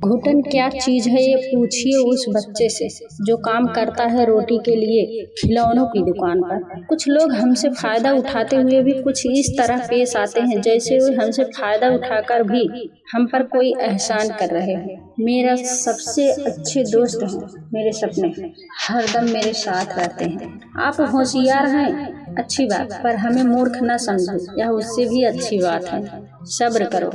घुटन क्या चीज है ये पूछिए उस बच्चे से जो काम करता है रोटी के लिए खिलौनों की दुकान पर। कुछ लोग हमसे फायदा उठाते हुए भी कुछ इस तरह पेश आते हैं जैसे वे हमसे फायदा उठाकर भी हम पर कोई एहसान कर रहे हैं। मेरा सबसे अच्छे दोस्त हैं मेरे सपने, हरदम मेरे साथ रहते हैं। आप होशियार हैं अच्छी बात, पर हमें मूर्ख न समझो, यह उससे भी अच्छी बात है। सब्र करो,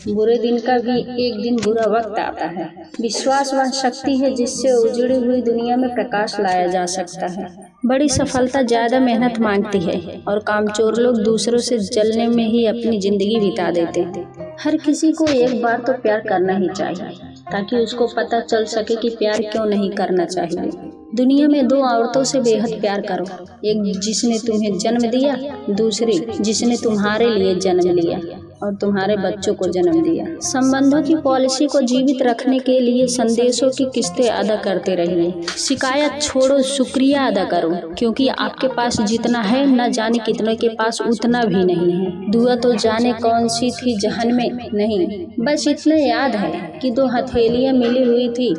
बुरे दिन का भी एक दिन बुरा वक्त आता है। विश्वास वह शक्ति है जिससे उजड़ी हुई दुनिया में प्रकाश लाया जा सकता है। बड़ी सफलता ज्यादा मेहनत मांगती है और कामचोर लोग दूसरों से जलने में ही अपनी जिंदगी बिता देते हैं। हर किसी को एक बार तो प्यार करना ही चाहिए ताकि उसको पता चल सके कि प्यार क्यों नहीं करना चाहिए। दुनिया में दो औरतों से बेहद प्यार करो, एक जिसने तुम्हें जन्म दिया, दूसरी जिसने तुम्हारे लिए जन्म लिया और तुम्हारे बच्चों को जन्म दिया। संबंधों की पॉलिसी को जीवित रखने के लिए संदेशों की किस्तें अदा करते रहिए। शिकायत छोड़ो, शुक्रिया अदा करो, क्योंकि आपके पास जितना है न जाने कितने के पास उतना भी नहीं है। दुआ तो जाने कौन सी थी जहन में नहीं, बस इतना याद है कि दो हथेलियां मिली हुई थी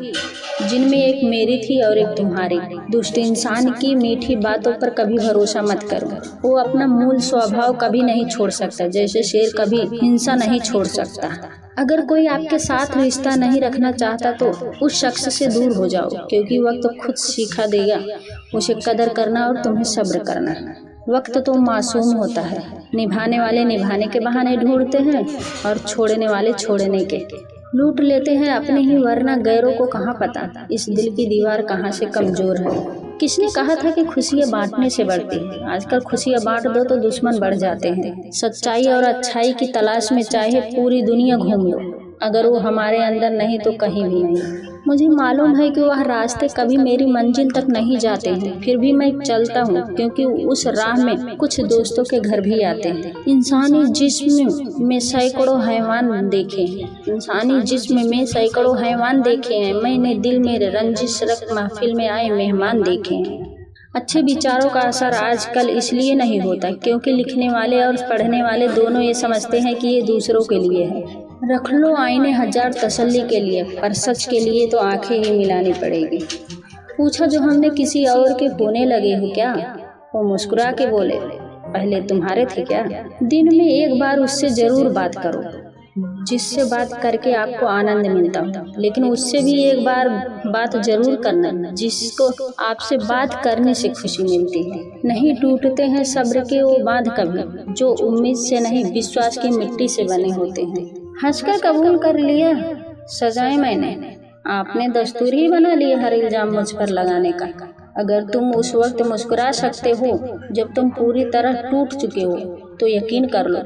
जिनमें एक मेरी थी और एक तुम्हारी। दुष्ट इंसान की मीठी बातों पर कभी भरोसा मत करो, वो अपना मूल स्वभाव कभी नहीं छोड़ सकता, जैसे शेर कभी हिंसा नहीं छोड़ सकता। अगर कोई आपके साथ रिश्ता नहीं रखना चाहता तो उस शख्स से दूर हो जाओ, क्योंकि वक्त खुद सिखा देगा उसे कदर करना और तुम्हें सब्र करना। वक्त तो मासूम होता है, निभाने वाले निभाने के बहाने ढूंढते हैं और छोड़ने वाले छोड़ने के। लूट लेते हैं अपने ही, वरना गैरों को कहाँ पता इस दिल की दीवार कहाँ से कमजोर है। किसने कहा था कि खुशियाँ बांटने से बढ़ती है? आजकल खुशियाँ बांट दो तो दुश्मन बढ़ जाते हैं। सच्चाई और अच्छाई की तलाश में चाहे पूरी दुनिया घूम लो, अगर वो हमारे अंदर नहीं तो कहीं भी नहीं। मुझे मालूम है कि वह रास्ते कभी मेरी मंजिल तक नहीं जाते हैं, फिर भी मैं चलता हूँ, क्योंकि उस राह में कुछ दोस्तों के घर भी आते हैं। इंसानी जिस्म में सैकड़ों हैवान देखे हैं, इंसानी जिस्म में सैकड़ों हैवान देखे हैं। मैंने दिल में रंजिश रख महफिल में आए मेहमान देखे हैं। अच्छे विचारों का असर आजकल इसलिए नहीं होता क्योंकि लिखने वाले और पढ़ने वाले दोनों ये समझते हैं कि ये दूसरों के लिए है। रख लो आईने हजार तसल्ली के लिए, पर सच के लिए तो आंखें ही मिलानी पड़ेगी। पूछा जो हमने किसी और के होने लगे हो क्या? वो मुस्कुरा के बोले, पहले तुम्हारे थे क्या? दिन में एक बार उससे जरूर बात करो जिससे बात करके आपको आनंद मिलता हो, लेकिन उससे भी एक बार बात जरूर करना जिसको आपसे बात करने से खुशी मिलती है। नहीं टूटते हैं सब्र के वो बांध कभी जो उम्मीद से नहीं विश्वास की मिट्टी से बने होते हैं। हंसकर कबूल कर लिया सजाएं मैंने, आपने दस्तूर ही बना लिया हर इल्जाम मुझ पर लगाने का। अगर तुम उस वक्त मुस्कुरा सकते हो जब तुम पूरी तरह टूट चुके हो तो यकीन कर लो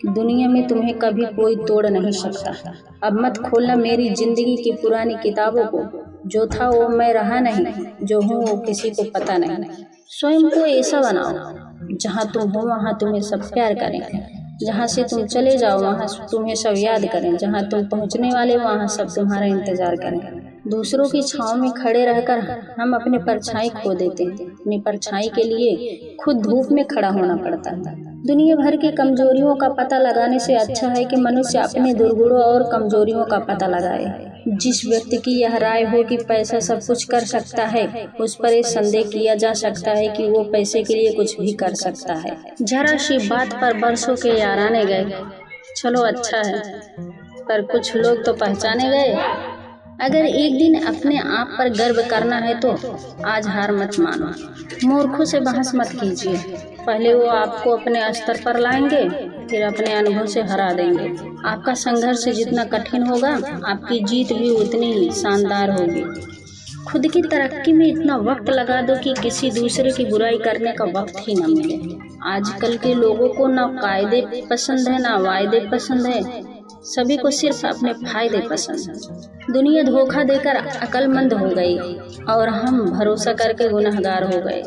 दुनिया में तुम्हें कभी कोई तोड़ नहीं सकता। अब मत खोलना मेरी जिंदगी की पुरानी किताबों को, जो था वो मैं रहा नहीं, जो हूँ वो किसी को पता नहीं। स्वयं को ऐसा बनाओ जहाँ तुम हो वहाँ तुम्हें सब प्यार करें, जहाँ से तुम चले जाओ वहाँ तुम्हें सब याद करें, जहाँ तुम पहुँचने वाले वहाँ सब तुम्हारा इंतजार करें। दूसरों की छांव में खड़े रहकर हम अपनी परछाई खो देते हैं। अपनी परछाई के लिए खुद धूप में खड़ा होना पड़ता है। दुनिया भर की कमजोरियों का पता लगाने से अच्छा है कि मनुष्य अपने दुर्गुणों और कमजोरियों का पता लगाए। जिस व्यक्ति की यह राय हो कि पैसा सब कुछ कर सकता है, उस पर यह संदेह किया जा सकता है कि वो पैसे के लिए कुछ भी कर सकता है। जरा सी बात पर बरसों के याराने गए, चलो अच्छा है, पर कुछ लोग तो पहचाने गए। अगर एक दिन अपने आप पर गर्व करना है तो आज हार मत मानो। मूर्खों से बहस मत कीजिए, पहले वो आपको अपने स्तर पर लाएंगे, फिर अपने अनुभव से हरा देंगे। आपका संघर्ष जितना कठिन होगा, आपकी जीत भी उतनी ही शानदार होगी। खुद की तरक्की में इतना वक्त लगा दो कि किसी दूसरे की बुराई करने का वक्त ही न मिले। आजकल के लोगों को ना कायदे पसंद है ना वायदे पसंद है, सभी को सिर्फ अपने फायदे पसंद है। दुनिया धोखा देकर अक्लमंद हो गई और हम भरोसा करके गुनहगार हो गए।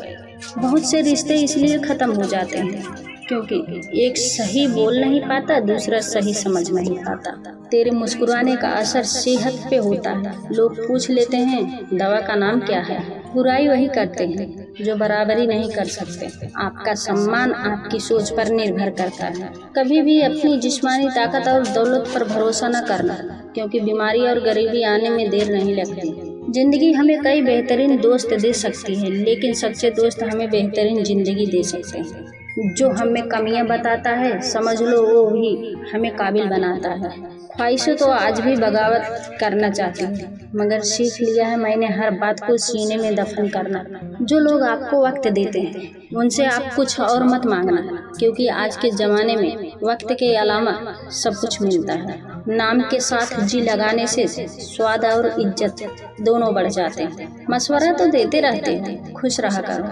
बहुत से रिश्ते इसलिए खत्म हो जाते हैं क्योंकि एक सही बोल नहीं पाता, दूसरा सही समझ नहीं पाता। तेरे मुस्कुराने का असर सेहत पे होता है। लोग पूछ लेते हैं दवा का नाम क्या है, बुराई वही करते हैं जो बराबरी नहीं कर सकते। आपका सम्मान आपकी सोच पर निर्भर करता है। कभी भी अपनी जिस्मानी ताकत और दौलत पर भरोसा न करना, क्योंकि बीमारी और गरीबी आने में देर नहीं लगती। जिंदगी हमें कई बेहतरीन दोस्त दे सकती है, लेकिन सच्चे दोस्त हमें बेहतरीन जिंदगी दे सकते हैं। जो हमें कमियां बताता है, समझ लो वो भी हमें काबिल बनाता है। ख्वाहिशें तो आज भी बगावत करना चाहती हूँ, मगर सीख लिया है मैंने हर बात को सीने में दफन करना। जो लोग आपको वक्त देते हैं उनसे आप कुछ और मत मांगना, क्योंकि आज के ज़माने में वक्त के अलावा सब कुछ मिलता है। नाम के साथ जी लगाने से स्वाद और इज्जत दोनों बढ़ जाते हैं। मशवरा तो देते रहते हैं, खुश रहा करो,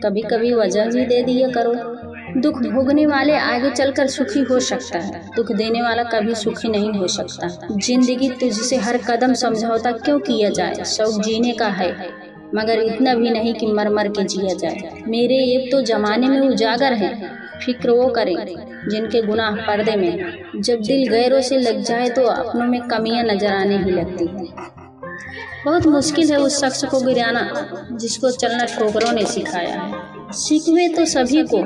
कभी कभी वजह भी दे दिया करो। दुख भोगने वाले आगे चलकर सुखी हो सकता है, दुख देने वाला कभी सुखी नहीं हो सकता। जिंदगी तुझसे हर कदम समझौता क्यों किया जाए, शौक जीने का है मगर इतना भी नहीं कि मर मर के जिया जाए। मेरे ये तो जमाने में उजागर है, फिक्र वो करें जिनके गुनाह पर्दे में। जब दिल गैरों से लग जाए तो अपनों में कमियां नजर आने ही लगती है। बहुत मुश्किल है उस शख्स को गिराना जिसको चलना ठोकरों ने सिखाया है। शिकवे तो सभी को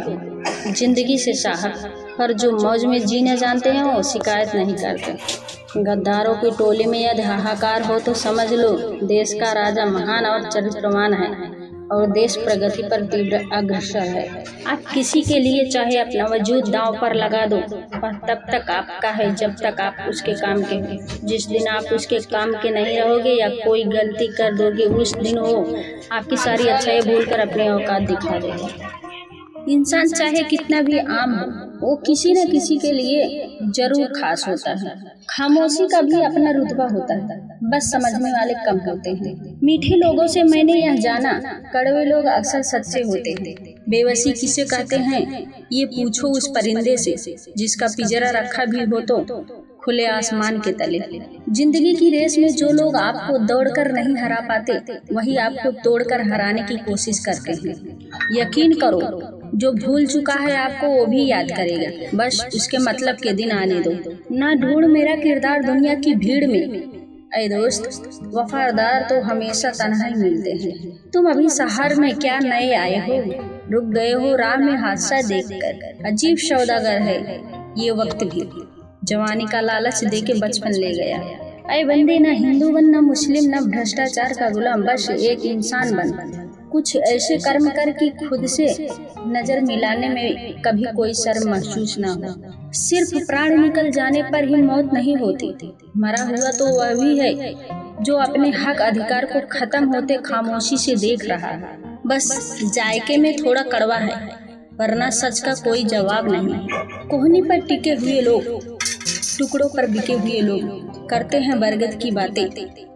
जिंदगी से चाहत, पर जो मौज में जीना जानते हैं वो शिकायत नहीं करते। गद्दारों की टोली में यदि हाहाकार हो तो समझ लो देश का राजा महान और चरित्रवान है और देश प्रगति पर तीव्र अग्रसर है। आप किसी के लिए चाहे अपना वजूद दांव पर लगा दो, पर तब तक आपका है जब तक आप उसके काम के हो। जिस दिन आप उसके काम के नहीं रहोगे या कोई गलती कर दोगे, उस दिन वो आपकी सारी अच्छाई भूलकर अपने औकात दिखा देगा। इंसान चाहे कितना भी आम हो, वो किसी न किसी के लिए जरूर खास होता है। खामोशी का भी अपना रुतबा होता है, बस समझने वाले कम होते हैं। मीठे लोगों से मैंने यह जाना, कड़वे लोग अक्सर सच्चे होते हैं। बेबसी किसे कहते हैं ये पूछो उस परिंदे से जिसका पिंजरा रखा भी हो तो खुले आसमान के तले। जिंदगी की रेस में जो लोग आपको दौड़कर नहीं हरा पाते, वही आपको तोड़कर हराने की कोशिश करते हैं। यकीन करो, जो भूल चुका है आपको वो भी याद करेगा, बस उसके मतलब के दिन आने दो। ना ढूंढ मेरा किरदार दुनिया की भीड़ में, ऐ दोस्त वफादार तो हमेशा तन्हा ही मिलते हैं। तुम अभी शहर में क्या नए आए हो, रुक गए हो राह में हादसा देखकर। अजीब सौदागर है ये वक्त भी, जवानी का लालच देके बचपन ले गया। ऐ बंदे, न हिंदू बन, न मुस्लिम, न भ्रष्टाचार का गुलाम, बस एक इंसान बन। कुछ ऐसे कर्म कर कि खुद से नजर मिलाने में कभी कोई शर्म महसूस ना हो। सिर्फ प्राण निकल जाने पर ही मौत नहीं होती, मरा हुआ तो वह भी है जो अपने हक अधिकार को खत्म होते खामोशी से देख रहा है। बस जायके में थोड़ा कड़वा है, वरना सच का कोई जवाब नहीं। कोहनी पर टिके हुए लोग, टुकड़ों पर बिके हुए लोग करते हैं बरगद की बातें,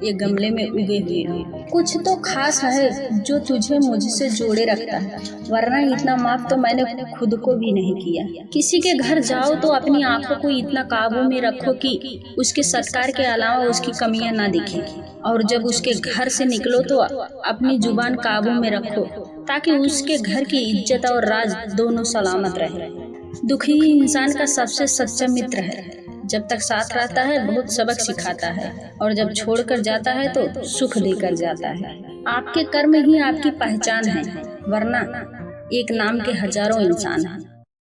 ये गमले में उगे हुए। कुछ तो खास है जो तुझे मुझसे जोड़े रखता है, वरना इतना माफ तो मैंने खुद को भी नहीं किया। किसी के घर जाओ तो अपनी आंखों को इतना काबू में रखो कि उसके सत्कार के अलावा उसकी कमियां ना दिखें, और जब उसके घर से निकलो तो अपनी जुबान काबू में रखो ताकि उसके घर की इज्जत और राज दोनों सलामत रहे। दुखी इंसान का सबसे सच्चा मित्र है, जब तक साथ रहता है बहुत सबक सिखाता है, और जब छोड़कर जाता है तो सुख देकर जाता है। आपके कर्म ही आपकी पहचान है, वरना एक नाम के हजारों इंसान हैं।